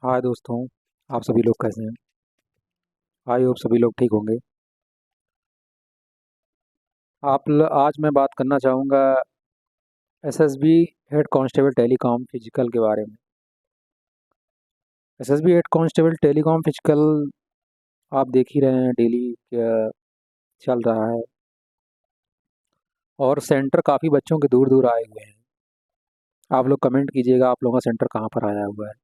हाय दोस्तों। आप सभी लोग कैसे हैं? आई होप सभी लोग ठीक होंगे। आज मैं बात करना चाहूँगा SSB head constable telecom physical के बारे में। SSB head constable telecom physical आप देख ही रहे हैं, डेली चल रहा है और सेंटर काफ़ी बच्चों के दूर दूर आए हुए हैं। आप लोग कमेंट कीजिएगा आप लोगों का सेंटर कहाँ पर आया हुआ है।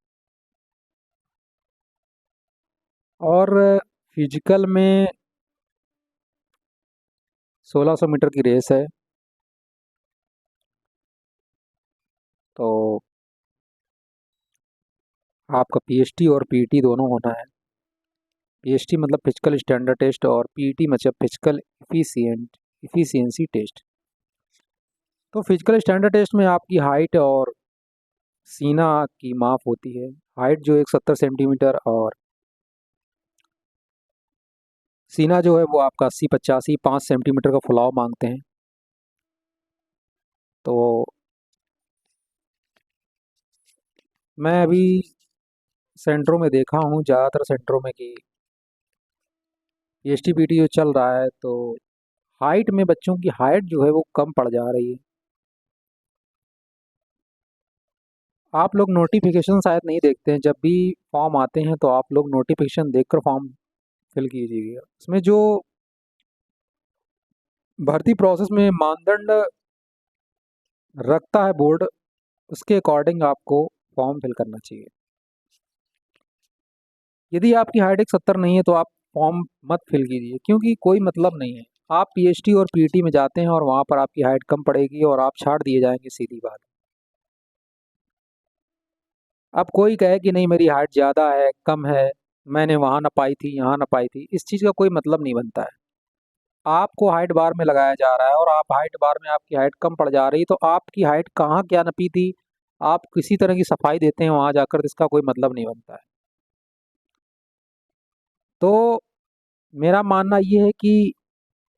और फिजिकल में 1600 मीटर की रेस है, तो आपका पीएसटी और पीटी दोनों होना है। पीएसटी मतलब फिजिकल स्टैंडर्ड टेस्ट और पीटी मतलब फिजिकल इफिशियंसी टेस्ट। तो फिजिकल स्टैंडर्ड टेस्ट में आपकी हाइट और सीना की माप होती है। हाइट जो 170 सेंटीमीटर और सीना जो है वो आपका 80-85 5 सेंटीमीटर का फुलाव मांगते हैं। तो मैं अभी सेंटरों में देखा हूँ, ज़्यादातर सेंटरों में कि पीएसटी पीटी जो चल रहा है, तो हाइट में बच्चों की हाइट जो है वो कम पड़ जा रही है। आप लोग नोटिफिकेशन शायद नहीं देखते हैं, जब भी फॉर्म आते हैं तो आप लोग नोटिफिकेशन देखकर फॉर्म फिल कीजिएगा। इसमें जो भर्ती प्रोसेस में मानदंड रखता है बोर्ड, उसके अकॉर्डिंग आपको फॉर्म फिल करना चाहिए। यदि आपकी हाइट 170 नहीं है तो आप फॉर्म मत फिल कीजिए, क्योंकि कोई मतलब नहीं है। आप पीएचटी और पीटी में जाते हैं और वहाँ पर आपकी हाइट कम पड़ेगी और आप छाड़ दिए जाएंगे, सीधी बात। अब कोई कहे कि नहीं मेरी हाइट ज़्यादा है, कम है, मैंने वहाँ ना पाई थी, यहाँ ना पाई थी, इस चीज़ का कोई मतलब नहीं बनता है। आपको हाइट बार में लगाया जा रहा है और आप हाइट बार में आपकी हाइट कम पड़ जा रही है, तो आपकी हाइट कहाँ क्या नपी थी, आप किसी तरह की सफाई देते हैं वहाँ जाकर, तो इसका कोई मतलब नहीं बनता है। तो मेरा मानना ये है कि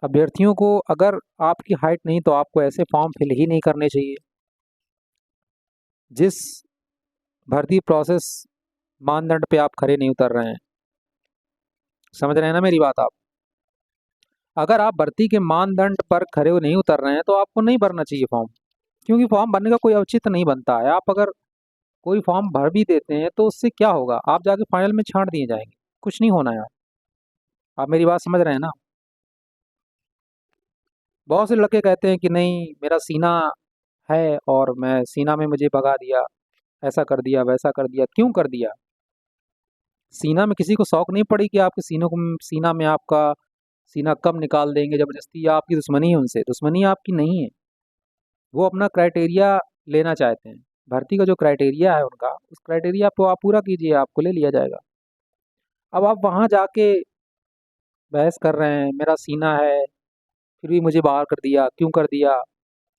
अभ्यर्थियों को, अगर आपकी हाइट नहीं तो आपको ऐसे फॉर्म फिल ही नहीं करने चाहिए। जिस भर्ती प्रोसेस मानदंड पे आप खरे नहीं उतर रहे हैं, समझ रहे हैं ना मेरी बात आप? अगर आप भर्ती के मानदंड पर खरे नहीं उतर रहे हैं तो आपको नहीं भरना चाहिए फॉर्म, क्योंकि फॉर्म भरने का कोई औचित्य नहीं बनता है। आप अगर कोई फॉर्म भर भी देते हैं तो उससे क्या होगा, आप जाके फाइनल में छांट दिए जाएंगे, कुछ नहीं होना यार। आप मेरी बात समझ रहे हैं ना? बहुत से लड़के कहते हैं कि नहीं मेरा सीना है और मैं सीना में मुझे भगा दिया, ऐसा कर दिया वैसा कर दिया। क्यों कर दिया? सीना में किसी को शौक नहीं पड़ी कि आपके सीना में आपका सीना कम निकाल देंगे जबरदस्ती, या आपकी दुश्मनी है उनसे? दुश्मनी आपकी नहीं है, वो अपना क्राइटेरिया लेना चाहते हैं। भर्ती का जो क्राइटेरिया है उनका, उस क्राइटेरिया को आप पूरा कीजिए, आपको ले लिया जाएगा। अब आप वहाँ जाके बहस कर रहे हैं मेरा सीना है फिर भी मुझे बाहर कर दिया, क्यों कर दिया,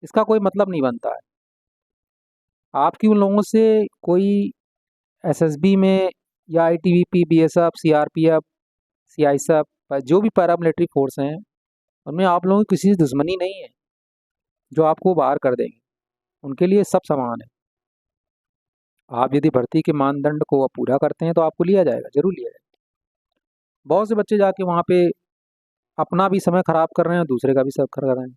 इसका कोई मतलब नहीं बनता है। आपकी उन लोगों से कोई एसएसबी में या आईटीबीपी, बीएसएफ, सीआरपीएफ, सीआईएसएफ, जो भी पैरामिलिट्री फोर्स हैं, उनमें आप लोगों की किसी से दुश्मनी नहीं है जो आपको बाहर कर देंगे। उनके लिए सब समान है। आप यदि भर्ती के मानदंड को पूरा करते हैं तो आपको लिया जाएगा, जरूर लिया जाएगा। बहुत से बच्चे जाके वहाँ पे अपना भी समय खराब कर रहे हैं, दूसरे का भी सब कर रहे हैं।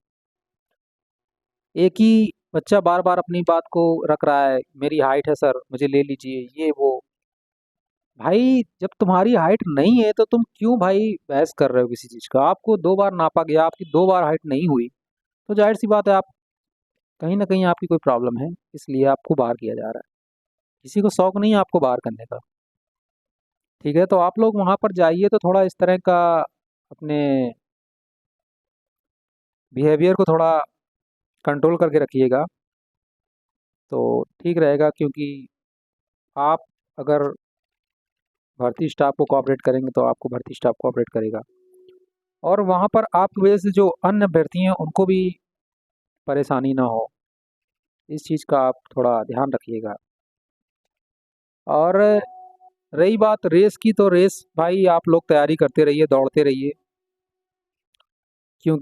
एक ही बच्चा बार बार अपनी बात को रख रहा है, मेरी हाइट है सर मुझे ले लीजिए, ये वो। भाई जब तुम्हारी हाइट नहीं है तो तुम क्यों भाई बहस कर रहे हो किसी चीज़ का? आपको 2 बार नापा गया, आपकी 2 बार हाइट नहीं हुई, तो जाहिर सी बात है आप कहीं ना कहीं आपकी कोई प्रॉब्लम है, इसलिए आपको बाहर किया जा रहा है। किसी को शौक नहीं है आपको बाहर करने का। ठीक है, तो आप लोग वहाँ पर जाइए तो थोड़ा इस तरह का अपने बिहेवियर को थोड़ा कंट्रोल करके रखिएगा, तो ठीक रहेगा। क्योंकि आप अगर भर्ती स्टाफ को कोऑपरेट करेंगे तो आपको भर्ती स्टाफ कोऑपरेट करेगा, और वहाँ पर आपकी वजह से जो अन्य अभ्यर्थी हैं उनको भी परेशानी ना हो, इस चीज़ का आप थोड़ा ध्यान रखिएगा। और रही बात रेस की, तो रेस भाई आप लोग तैयारी करते रहिए, दौड़ते रहिए। क्यों